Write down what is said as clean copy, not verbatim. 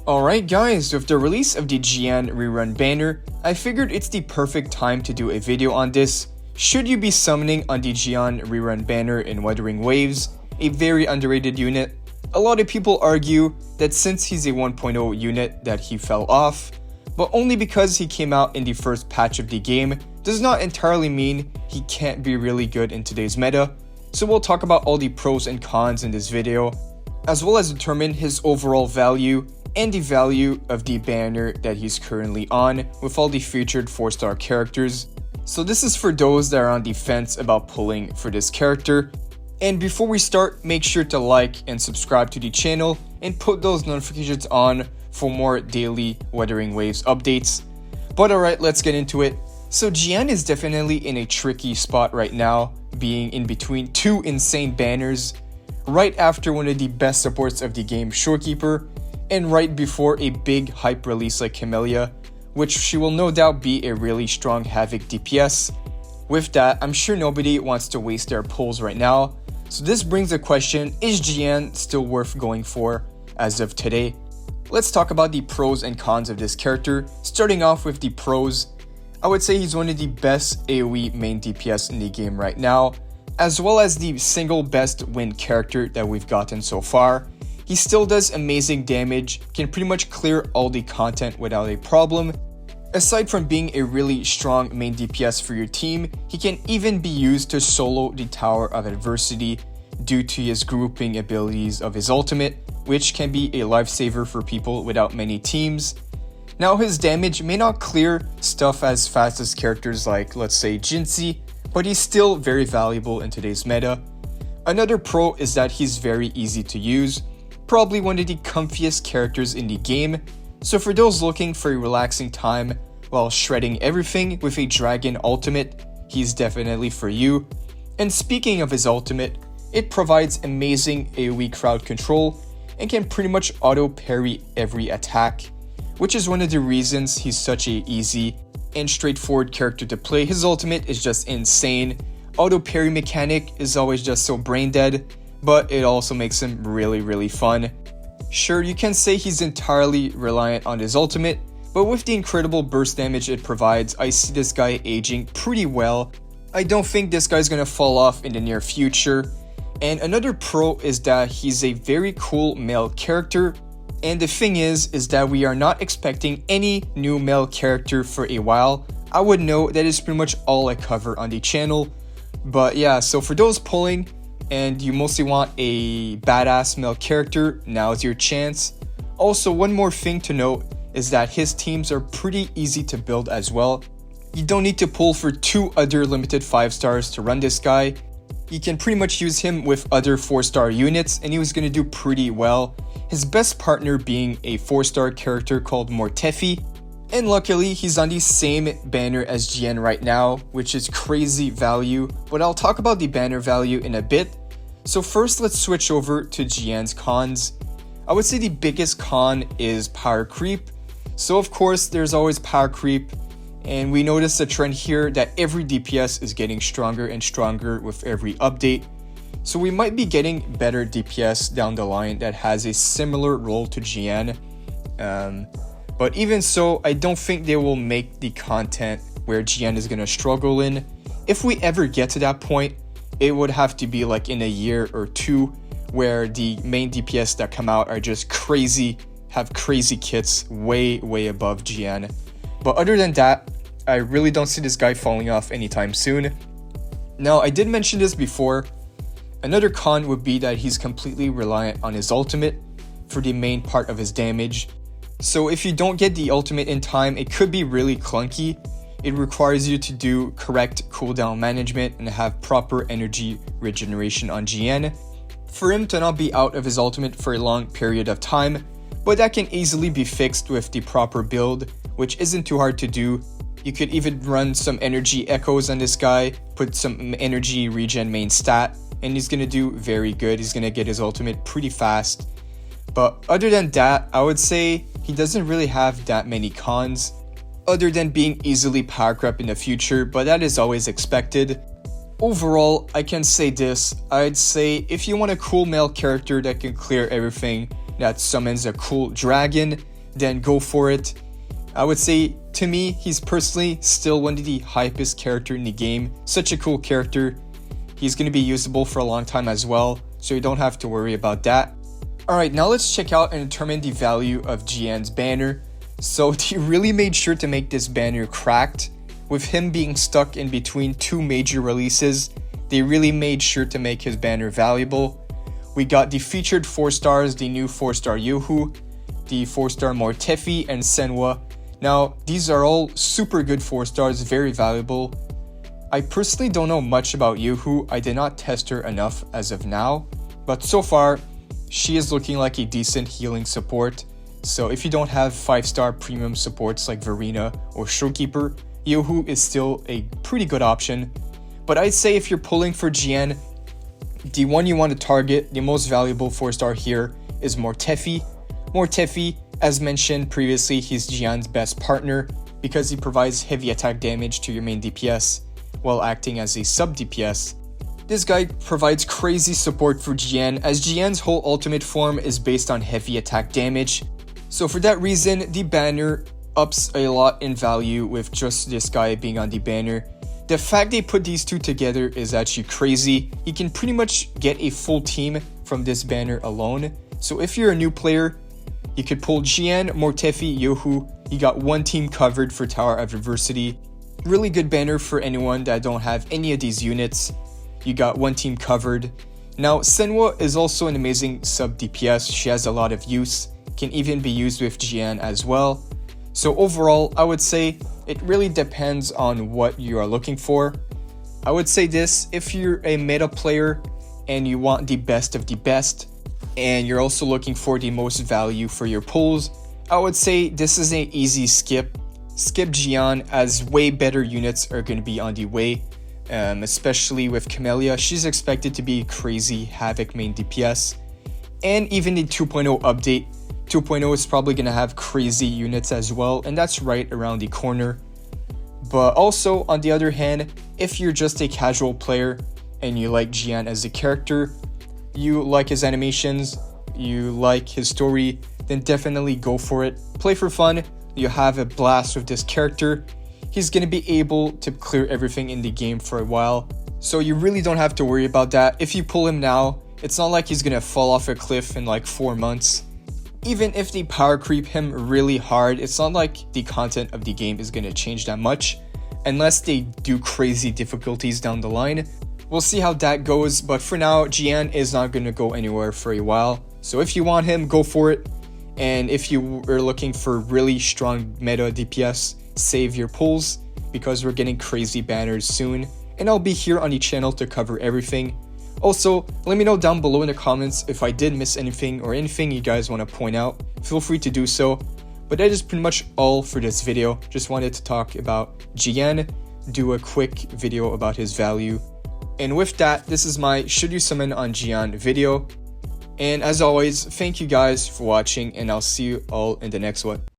Alright guys, with the release of the JIYAN rerun banner, I figured it's the perfect time to do a video on this. Should you be summoning on the JIYAN rerun banner in Wuthering Waves, a very underrated unit? A lot of people argue that since he's a 1.0 unit that he fell off, but only because he came out in the first patch of the game does not entirely mean he can't be really good in today's meta. So we'll talk about all the pros and cons in this video, as well as determine his overall value and the value of the banner that he's currently on with all the featured 4-star characters. So this is for those that are on the fence about pulling for this character. And before we start, make sure to like and subscribe to the channel and put those notifications on for more daily Wuthering Waves updates. But alright, let's get into it. So JIYAN is definitely in a tricky spot right now, being in between two insane banners, right after one of the best supports of the game, Shorekeeper, and right before a big hype release like Camellia, which she will no doubt be a really strong Havoc DPS. With that, I'm sure nobody wants to waste their pulls right now, so this brings the question, is JIYAN still worth going for as of today? Let's talk about the pros and cons of this character. Starting off with the pros, I would say he's one of the best AoE main DPS in the game right now, as well as the single best win character that we've gotten so far. He still does amazing damage, can pretty much clear all the content without a problem. Aside from being a really strong main DPS for your team, he can even be used to solo the Tower of Adversity due to his grouping abilities of his ultimate, which can be a lifesaver for people without many teams. Now his damage may not clear stuff as fast as characters like, let's say, Jinxie, but he's still very valuable in today's meta. Another pro is that he's very easy to use, probably one of the comfiest characters in the game, so for those looking for a relaxing time while shredding everything with a dragon ultimate, he's definitely for you. And speaking of his ultimate, it provides amazing AoE crowd control and can pretty much auto parry every attack, which is one of the reasons he's such a easy and straightforward character to play. His ultimate is just insane. Auto parry mechanic is always just so brain dead, but it also makes him really fun. Sure, you can say he's entirely reliant on his ultimate, but with the incredible burst damage it provides, I see this guy aging pretty well. I don't think this guy's gonna fall off in the near future. And another pro is that he's a very cool male character. And the thing is that we are not expecting any new male character for a while. I would know that is pretty much all I cover on the channel. But yeah, so for those pulling, and you mostly want a badass male character, now's your chance. Also, one more thing to note is that his teams are pretty easy to build as well. You don't need to pull for 2 other limited 5 stars to run this guy. You can pretty much use him with other 4-star units and he was gonna do pretty well. His best partner being a 4-star character called Mortefi. And luckily, he's on the same banner as JIYAN right now, which is crazy value, but I'll talk about the banner value in a bit. So first, let's switch over to JIYAN's cons. I would say the biggest con is power creep. So of course, there's always power creep, and we notice a trend here that every DPS is getting stronger and stronger with every update. So we might be getting better DPS down the line that has a similar role to JIYAN. But even so, I don't think they will make the content where JIYAN is going to struggle in. If we ever get to that point, it would have to be like in a year or 2 where the main DPS that come out are just crazy, have crazy kits way above JIYAN. But other than that, I really don't see this guy falling off anytime soon. Now, I did mention this before. Another con would be that he's completely reliant on his ultimate for the main part of his damage. So if you don't get the ultimate in time, it could be really clunky. It requires you to do correct cooldown management and have proper energy regeneration on JIYAN for him to not be out of his ultimate for a long period of time, but that can easily be fixed with the proper build, which isn't too hard to do. You could even run some energy echoes on this guy, put some energy regen main stat, and he's gonna do very good. He's gonna get his ultimate pretty fast. But other than that, I would say he doesn't really have that many cons, other than being easily power crept in the future, but that is always expected. Overall, I can say this, I'd say if you want a cool male character that can clear everything, that summons a cool dragon, then go for it. I would say, to me, he's personally still one of the hypest character in the game. Such a cool character. He's going to be usable for a long time as well, so you don't have to worry about that. Alright, now let's check out and determine the value of JIYAN's banner. So they really made sure to make this banner cracked. With him being stuck in between two major releases, they really made sure to make his banner valuable. We got the featured 4 stars, the new 4-star Yuhu, the 4-star Mortefi, and Senwa. Now, these are all super good 4 stars, very valuable. I personally don't know much about Yuhu. I did not test her enough as of now, but so far, she is looking like a decent healing support. So if you don't have 5-star premium supports like Verena or Showkeeper, Yuhu is still a pretty good option. But I'd say if you're pulling for JIYAN, the one you want to target, the most valuable 4-star here, is Mortefi. Mortefi, as mentioned previously, he's JIYAN's best partner because he provides heavy attack damage to your main DPS while acting as a sub DPS. This guy provides crazy support for JIYAN, as JIYAN's whole ultimate form is based on heavy attack damage. So for that reason, the banner ups a lot in value with just this guy being on the banner. The fact they put these two together is actually crazy. You can pretty much get a full team from this banner alone. So if you're a new player, you could pull JIYAN, Mortefi, Yuhu. You got one team covered for Tower of Adversity. Really good banner for anyone that don't have any of these units. You got one team covered. Now, Senwa is also an amazing sub DPS. She has a lot of use. Can even be used with JIYAN as well. So overall, I would say it really depends on what you are looking for. I would say this, if you're a meta player and you want the best of the best, and you're also looking for the most value for your pulls, I would say this is an easy skip. Skip JIYAN, as way better units are going to be on the way, especially with Camellia. She's expected to be crazy Havoc main DPS. And even the 2.0 update, 2.0 is probably going to have crazy units as well, and that's right around the corner. But also, on the other hand, if you're just a casual player and you like JIYAN as a character, you like his animations, you like his story, then definitely go for it. Play for fun, you have a blast with this character. He's going to be able to clear everything in the game for a while, so you really don't have to worry about that. If you pull him now, it's not like he's going to fall off a cliff in like 4 months. Even if they power creep him really hard, it's not like the content of the game is going to change that much, unless they do crazy difficulties down the line. We'll see how that goes, but for now, JIYAN is not going to go anywhere for a while. So if you want him, go for it. And if you are looking for really strong meta DPS, save your pulls, because we're getting crazy banners soon. And I'll be here on the channel to cover everything. Also, let me know down below in the comments if I did miss anything or anything you guys want to point out. Feel free to do so. But that is pretty much all for this video. Just wanted to talk about JIYAN, do a quick video about his value. And with that, this is my Should You Summon on JIYAN video. And as always, thank you guys for watching, and I'll see you all in the next one.